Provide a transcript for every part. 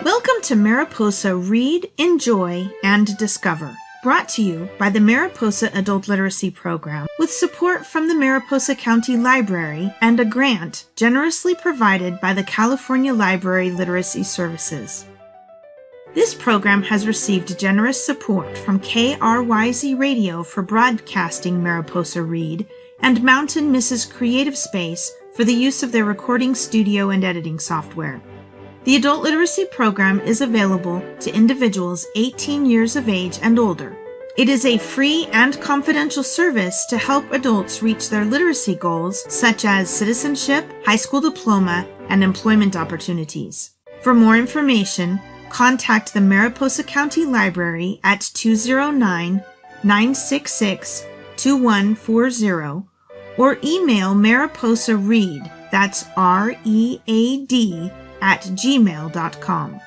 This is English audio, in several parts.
Welcome to Mariposa Read, Enjoy, and Discover, brought to you by the Mariposa Adult Literacy Program with support from the Mariposa County Library and a grant generously provided by the California Library Literacy Services. This program has received generous support from KRYZ Radio for broadcasting Mariposa Read and Mountain Mrs. Creative Space for the use of their recording studio and editing software. The Adult Literacy Program is available to individuals 18 years of age and older. It is a free and confidential service to help adults reach their literacy goals such as citizenship, high school diploma, and employment opportunities. For more information, contact the Mariposa County Library at 209-966-2140 or email Mariposa Read, that's READ, at gmail.com.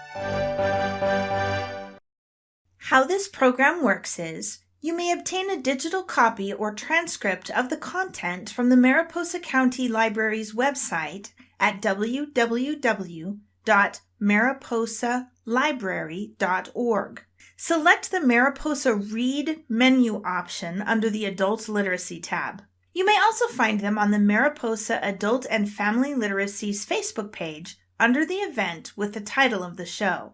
How this program works is, you may obtain a digital copy or transcript of the content from the Mariposa County Library's website at www.mariposalibrary.org. Select the Mariposa Read menu option under the Adult Literacy tab. You may also find them on the Mariposa Adult and Family Literacy's Facebook page under the event with the title of the show.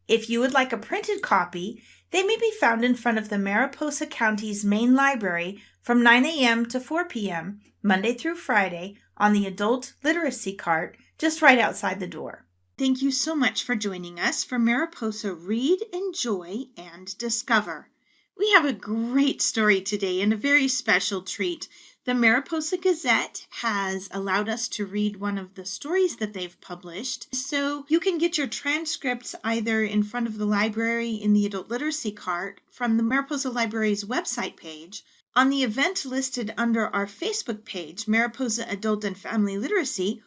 If you would like a printed copy, they may be found in front of the Mariposa County's main library from 9 a.m. to 4 p.m., Monday through Friday, on the Adult Literacy cart just right outside the door. Thank you so much for joining us for Mariposa Read, Enjoy, and Discover. We have a great story today and a very special treat. The Mariposa Gazette has allowed us to read one of the stories that they've published, so you can get your transcripts either in front of the library in the Adult Literacy cart from the Mariposa Library's website page, on the event listed under our Facebook page, Mariposa Adult and Family Literacy,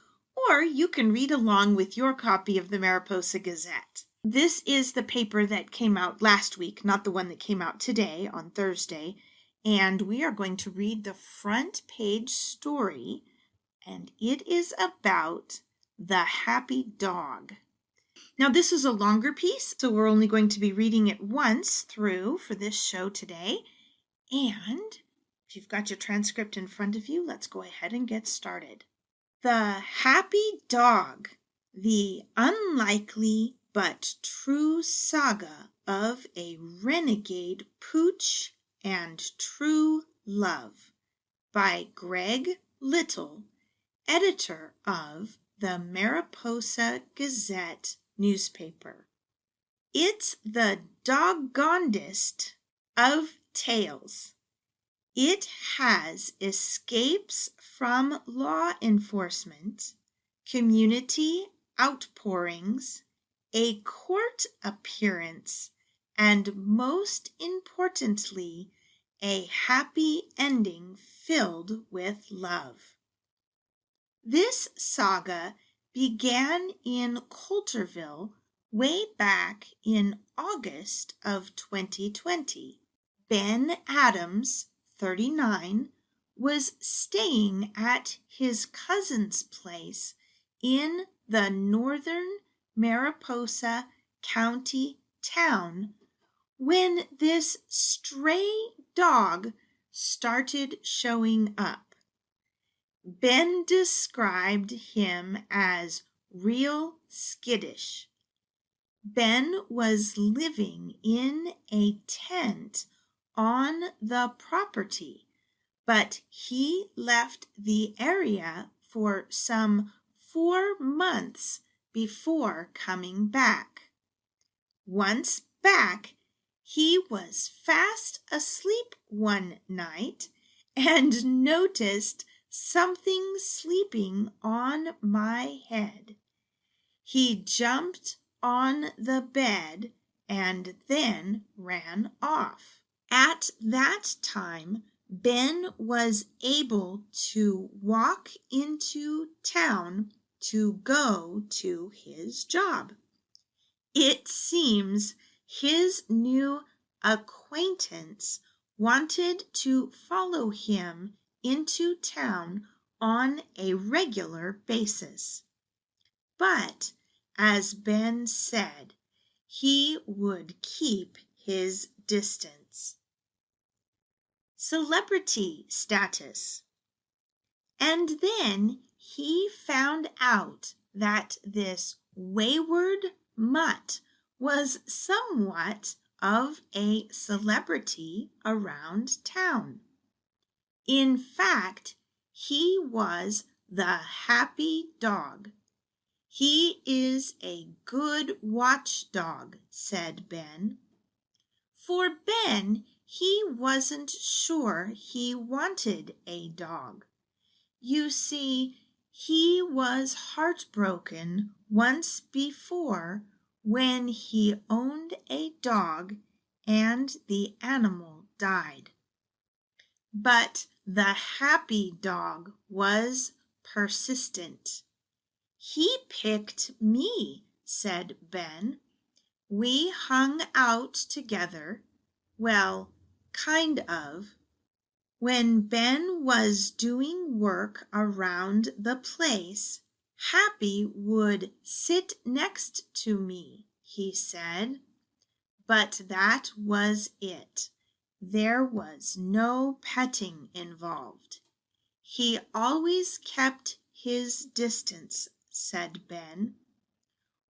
or you can read along with your copy of the Mariposa Gazette. This is the paper that came out last week, not the one that came out today on Thursday. And we are going to read the front page story, and it is about the happy dog. Now, this is a longer piece, so we're only going to be reading it once through for this show today. And if you've got your transcript in front of you, let's go ahead and get started. The Happy Dog, the unlikely but true saga of a renegade pooch and True Love by Greg Little, editor of the Mariposa Gazette newspaper. It's the doggonedest of tales. It has escapes from law enforcement, community outpourings, a court appearance, and most importantly, a happy ending filled with love. This saga began in Coulterville way back in August of 2020. Ben Adams, 39, was staying at his cousin's place in the northern Mariposa County town when this stray dog started showing up. Ben described him as real skittish. Ben was living in a tent on the property, but he left the area for some 4 months before coming back. Once back, he was fast asleep one night and noticed something sleeping on my head. He jumped on the bed and then ran off. At that time, Ben was able to walk into town to go to his job. It seems his new acquaintance wanted to follow him into town on a regular basis. But as Ben said, he would keep his distance. Celebrity status. And then he found out that this wayward mutt was somewhat of a celebrity around town. In fact, he was the happy dog. He is a good watchdog, said Ben. For Ben, he wasn't sure he wanted a dog. You see, he was heartbroken once before when he owned a dog and the animal died. But the happy dog was persistent. He picked me, said Ben. We hung out together, well, kind of. When Ben was doing work around the place, Happy would sit next to me, he said. But that was it. There was no petting involved. He always kept his distance, said Ben.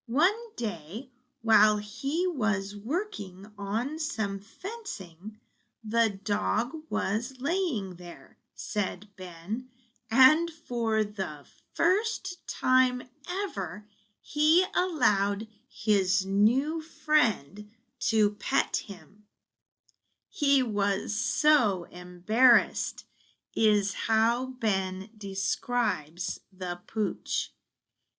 One day, while he was working on some fencing, the dog was laying there, said Ben, and for the first time ever he allowed his new friend to pet him. He was so embarrassed, is how Ben describes the pooch.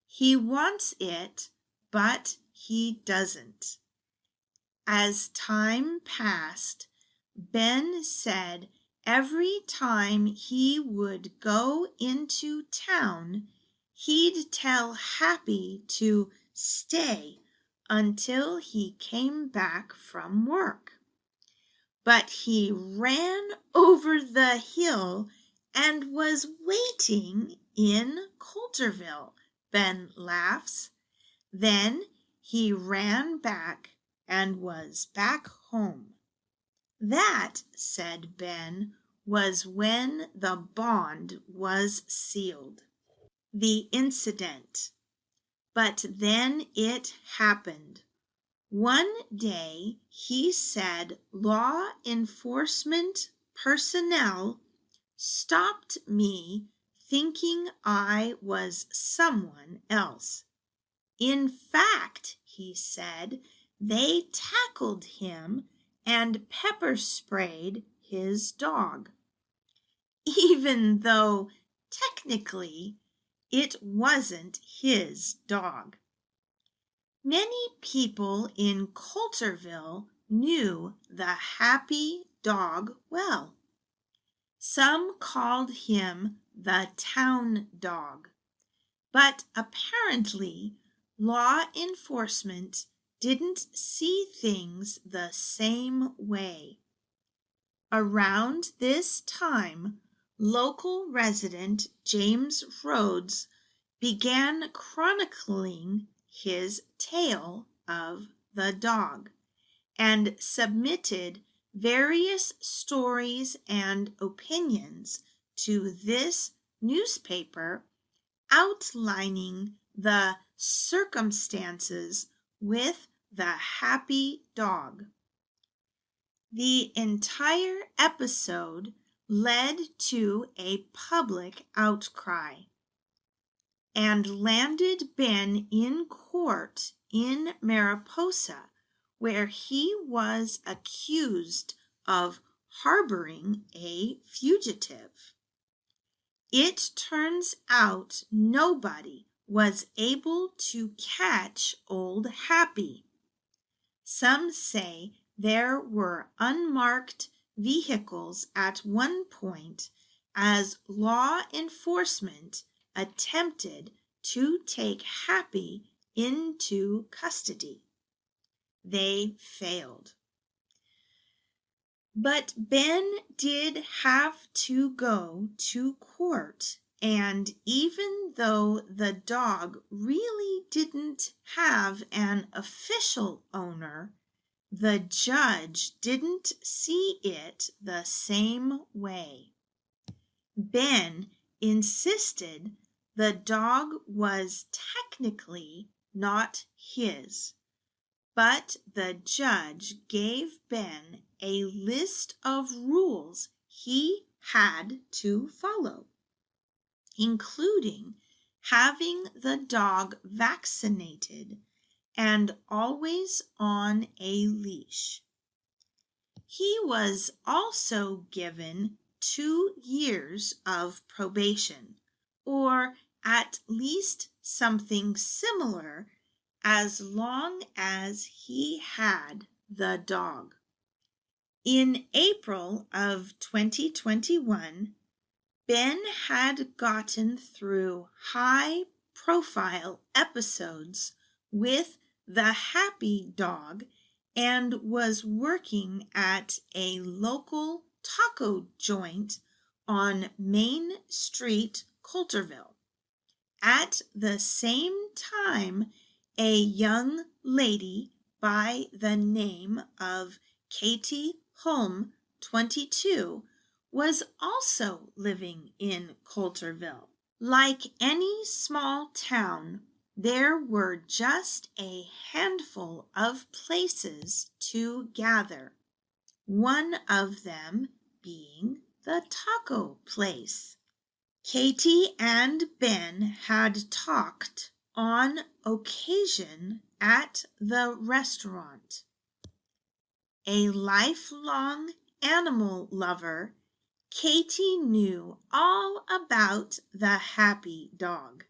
He wants it, but he doesn't. As time passed, Ben said every time he would go into town, he'd tell Happy to stay until he came back from work. But he ran over the hill and was waiting in Coulterville, Ben laughs. Then he ran back and was back home. That, said Ben, was when the bond was sealed. The incident. But then it happened. One day he said law enforcement personnel stopped me thinking I was someone else. In fact, he said, they tackled him and pepper sprayed his dog, even though technically it wasn't his dog. Many people in Coulterville knew the happy dog well. Some called him the town dog, but apparently law enforcement didn't see things the same way. Around this time, local resident James Rhodes began chronicling his tale of the dog and submitted various stories and opinions to this newspaper outlining the circumstances with the happy dog. The entire episode led to a public outcry and landed Ben in court in Mariposa, where he was accused of harboring a fugitive. It turns out nobody was able to catch old Happy. Some say there were unmarked vehicles at one point as law enforcement attempted to take Happy into custody. They failed. But Ben did have to go to court, and even though the dog really didn't have an official owner, the judge didn't see it the same way. Ben insisted the dog was technically not his, but the judge gave Ben a list of rules he had to follow, including having the dog vaccinated and always on a leash. He was also given 2 years of probation, or at least something similar, as long as he had the dog. In April of 2021, Ben had gotten through high-profile episodes with the happy dog and was working at a local taco joint on Main Street, Coulterville. At the same time, a young lady by the name of Katie Holm, 22, was also living in Coulterville. Like any small town, there were just a handful of places to gather, one of them being the taco place. Katie and Ben had talked on occasion at the restaurant. A lifelong animal lover, Katie knew all about the happy dog.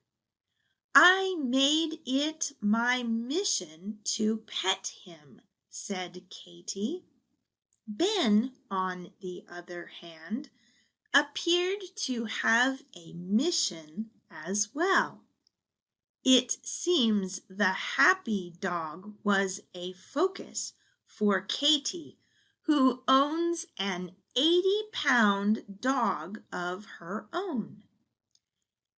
"I made it my mission to pet him," said Katie. Ben, on the other hand, appeared to have a mission as well. It seems the happy dog was a focus for Katie, who owns an 80-pound dog of her own.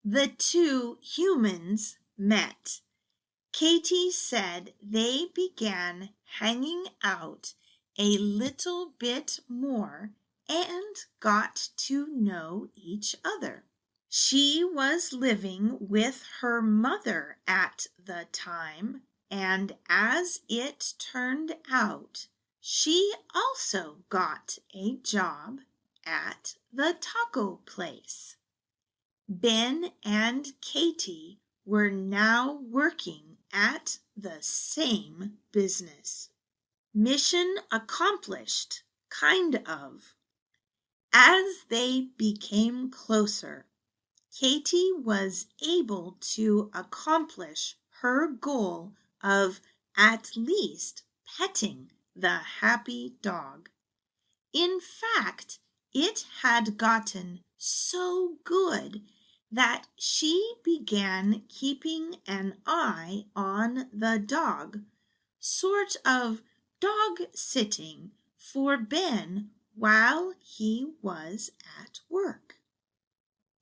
The 2 humans met. Katie said they began hanging out a little bit more and got to know each other. She was living with her mother at the time, and as it turned out, she also got a job at the taco place. Ben and Katie were now working at the same business. Mission accomplished, kind of. As they became closer, Katie was able to accomplish her goal of at least petting the happy dog. In fact, it had gotten so good that she began keeping an eye on the dog, sort of dog sitting for Ben while he was at work.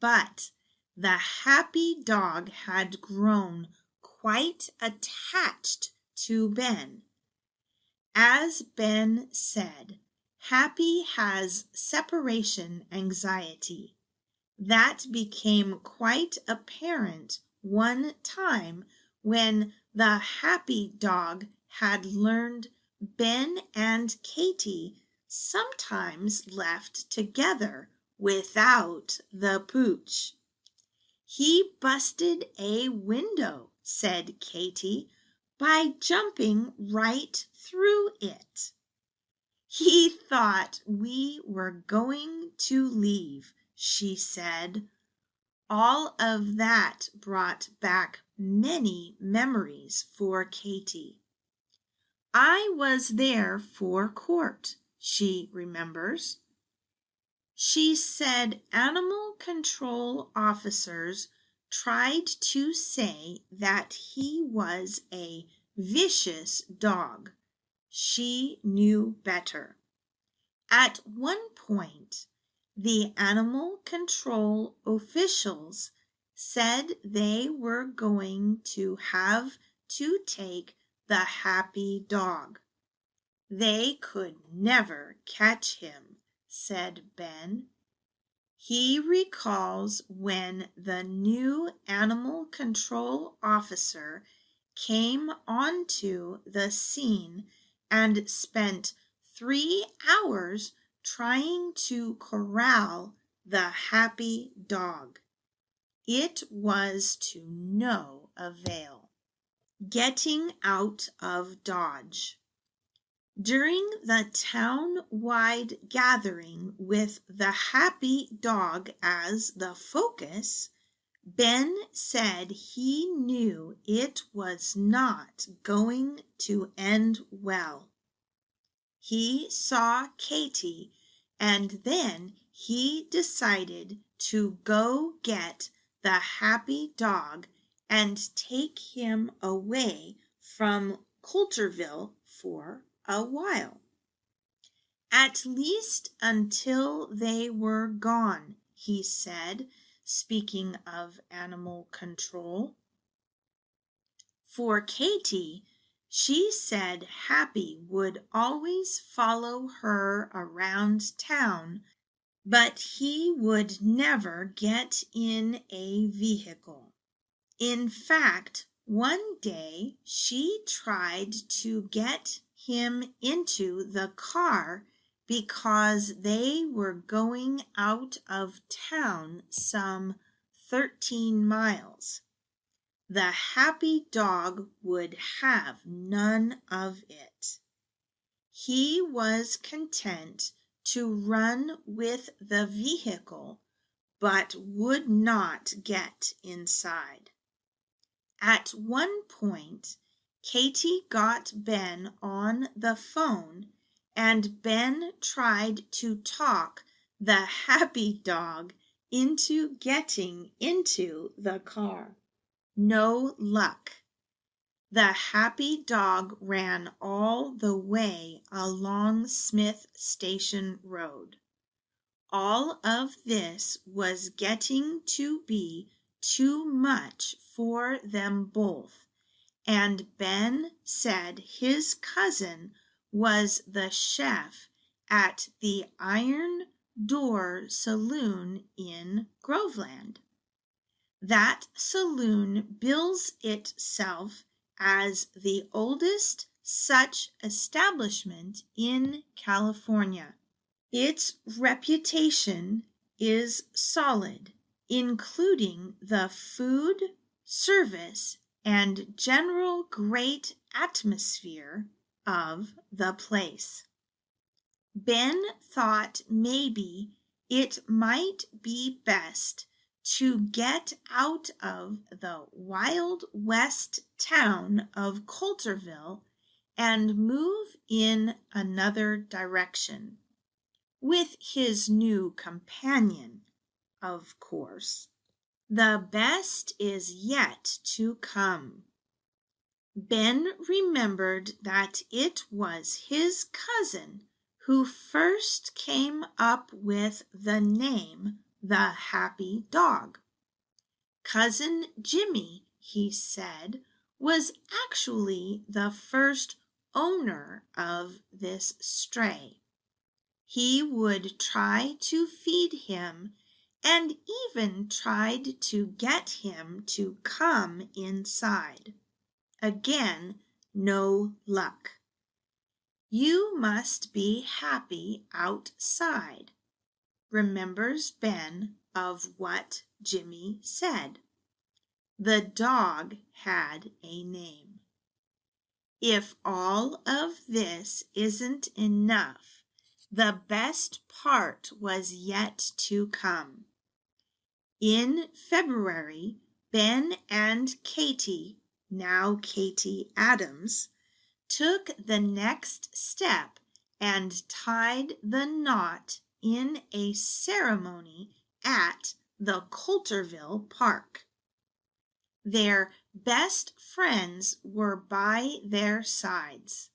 But the happy dog had grown quite attached to Ben. As Ben said, Happy has separation anxiety. That became quite apparent one time when the happy dog had learned Ben and Katie sometimes left together without the pooch. "He busted a window," said Katie, "by jumping right through it." "He thought we were going to leave," she said. All of that brought back many memories for Katie. "I was there for court," she remembers. She said animal control officers tried to say that he was a vicious dog. She knew better. At one point, the animal control officials said they were going to have to take the happy dog. They could never catch him, said Ben. He recalls when the new animal control officer came onto the scene and spent 3 hours trying to corral the happy dog. It was to no avail. Getting out of Dodge. During the town-wide gathering with the happy dog as the focus, Ben said he knew it was not going to end well. He saw Katie, and then he decided to go get the happy dog and take him away from Coulterville for a while. At least until they were gone, he said, speaking of animal control. For Katie, she said Happy would always follow her around town, but he would never get in a vehicle. In fact, one day she tried to get him into the car because they were going out of town some 13 miles. The happy dog would have none of it. He was content to run with the vehicle, but would not get inside. At one point, Katie got Ben on the phone, and Ben tried to talk the happy dog into getting into the car. No luck. The happy dog ran all the way along Smith Station Road. All of this was getting to be too much for them both, and Ben said his cousin was the chef at the Iron Door Saloon in Groveland. That saloon bills itself as the oldest such establishment in California. Its reputation is solid, including the food, service, and general great atmosphere of the place. Ben thought maybe it might be best to get out of the Wild West town of Coulterville and move in another direction, with his new companion, of course. The best is yet to come. Ben remembered that it was his cousin who first came up with the name the happy dog. Cousin Jimmy, he said, was actually the first owner of this stray. He would try to feed him and even tried to get him to come inside. Again, no luck. You must be happy outside, remembers Ben of what Jimmy said. The dog had a name. If all of this isn't enough, the best part was yet to come. In February, Ben and Katie, now Katie Adams, took the next step and tied the knot in a ceremony at the Coulterville Park. Their best friends were by their sides.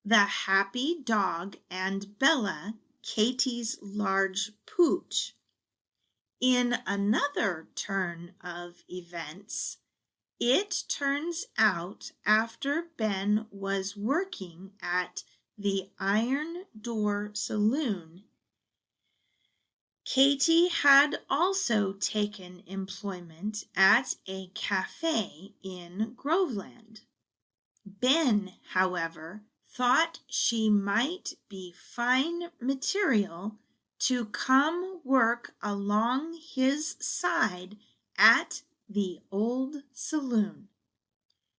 The happy dog and Bella, Katie's large pooch. In another turn of events, it turns out after Ben was working at the Iron Door Saloon, Katie had also taken employment at a cafe in Groveland. Ben, however, thought she might be fine material to come work along his side at the old saloon.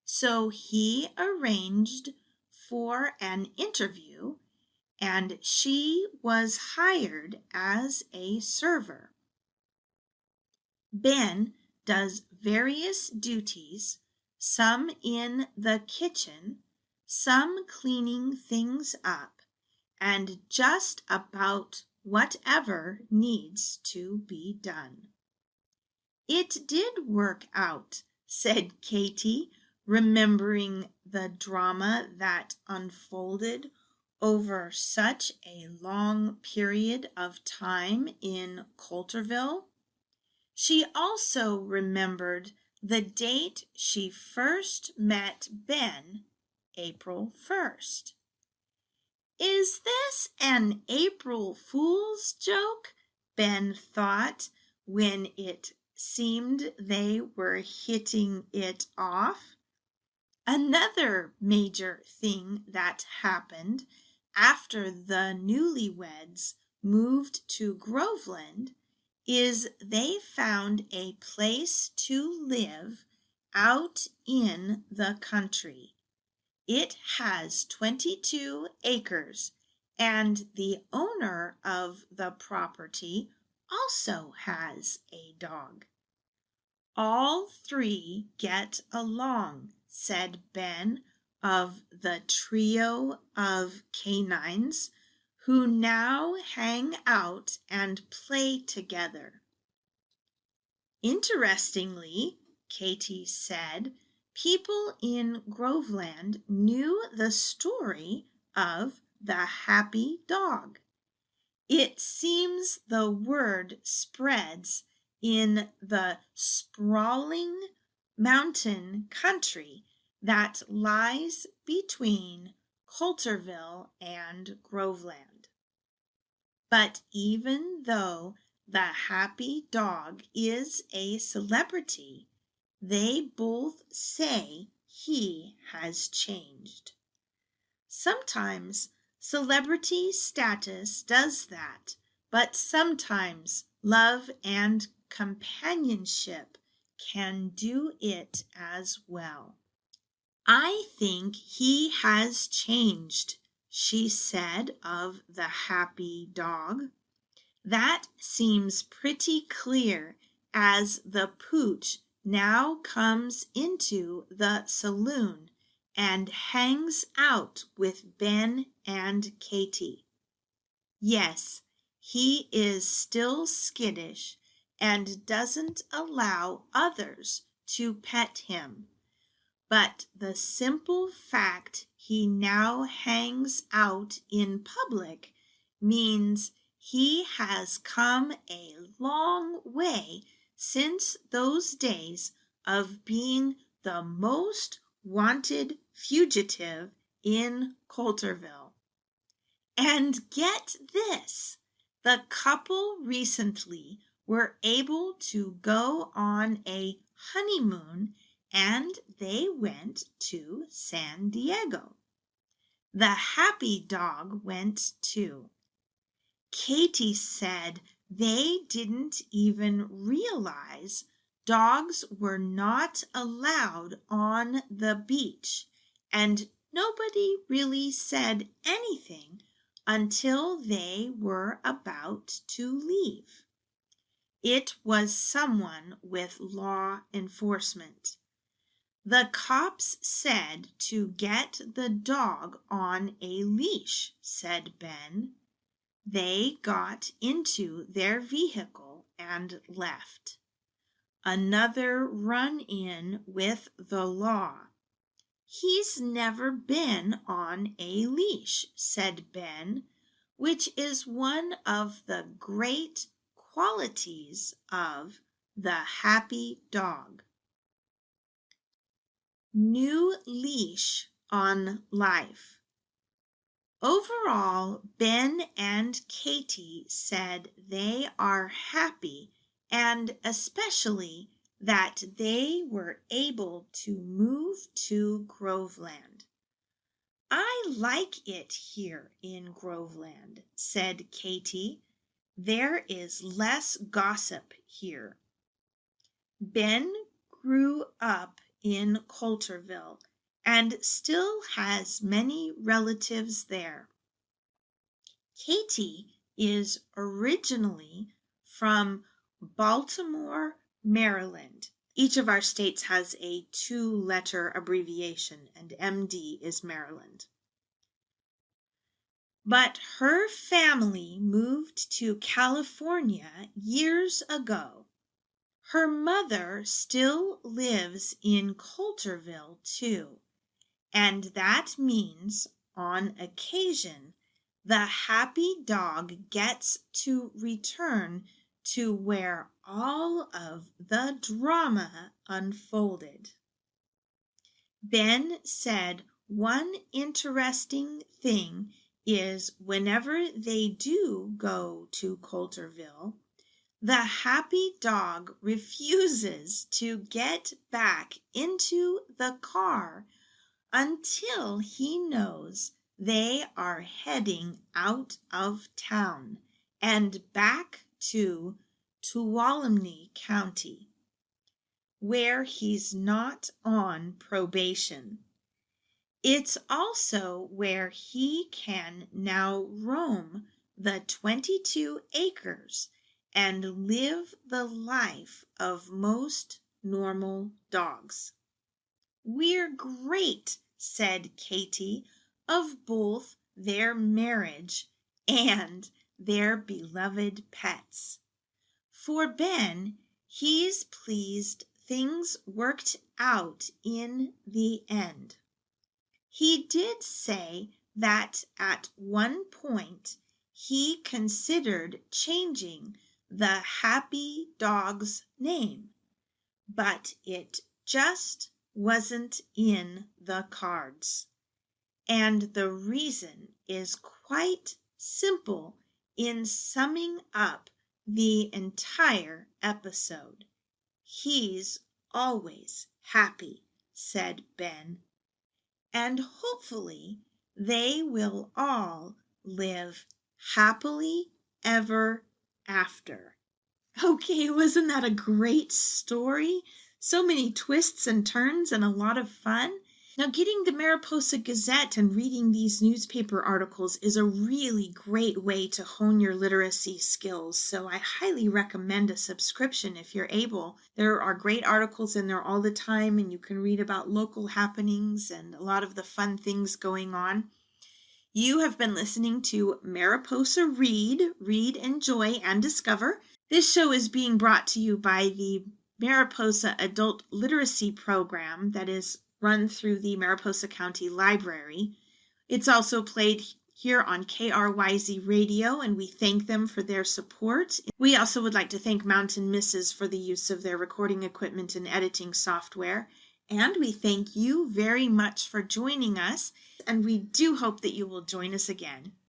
So he arranged for an interview, and she was hired as a server. Ben does various duties, some in the kitchen, some cleaning things up, and just about whatever needs to be done. It did work out, said Katie, remembering the drama that unfolded over such a long period of time in Coulterville. She also remembered the date she first met Ben, April 1st. Is this an April Fool's joke? Ben thought when it seemed they were hitting it off. Another major thing that happened after the newlyweds moved to Groveland is they found a place to live out in the country. It has 22 acres, and the owner of the property also has a dog. All three get along, said Ben of the trio of canines who now hang out and play together. Interestingly, Katie said, people in Groveland knew the story of the happy dog. It seems the word spreads in the sprawling mountain country that lies between Coulterville and Groveland. But even though the happy dog is a celebrity, they both say he has changed. Sometimes celebrity status does that, but sometimes love and companionship can do it as well. I think he has changed, she said of the happy dog. That seems pretty clear as the pooch now comes into the saloon and hangs out with Ben and Katie. Yes, he is still skittish and doesn't allow others to pet him. But the simple fact he now hangs out in public means he has come a long way since those days of being the most wanted fugitive in Coulterville. And get this, the couple recently were able to go on a honeymoon and they went to San Diego. The happy dog went too. Katie said they didn't even realize dogs were not allowed on the beach, and nobody really said anything until they were about to leave. It was someone with law enforcement. The cops said to get the dog on a leash, said Ben. They got into their vehicle and left. Another run-in with the law. He's never been on a leash, said Ben, which is one of the great qualities of the happy dog. New leash on life. Overall, Ben and Katie said they are happy, and especially that they were able to move to Groveland. I like it here in Groveland, said Katie. There is less gossip here. Ben grew up in Coulterville and still has many relatives there. Katie is originally from Baltimore, Maryland. Each of our states has a 2-letter abbreviation, and MD is Maryland. But her family moved to California years ago. Her mother still lives in Coulterville, too, and that means, on occasion, the happy dog gets to return to where all of the drama unfolded. Ben said one interesting thing is whenever they do go to Coulterville, the happy dog refuses to get back into the car until he knows they are heading out of town and back to Tuolumne County, where he's not on probation. It's also where he can now roam the 22 acres and live the life of most normal dogs. We're great, said Katie, of both their marriage and their beloved pets. For Ben, he's pleased things worked out in the end. He did say that at one point he considered changing the happy dog's name, but it just wasn't in the cards. And the reason is quite simple in summing up the entire episode. He's always happy, said Ben, and hopefully they will all live happily ever after. Okay, wasn't that a great story? So many twists and turns and a lot of fun. Now, getting the Mariposa Gazette and reading these newspaper articles is a really great way to hone your literacy skills, so I highly recommend a subscription if you're able. There are great articles in there all the time, and you can read about local happenings and a lot of the fun things going on. You have been listening to Mariposa Read, Enjoy, and Discover. This show is being brought to you by the Mariposa Adult Literacy Program that is run through the Mariposa County Library. It's also played here on KRYZ Radio, and we thank them for their support. We also would like to thank Mountain Misses for the use of their recording equipment and editing software. And we thank you very much for joining us, and we do hope that you will join us again.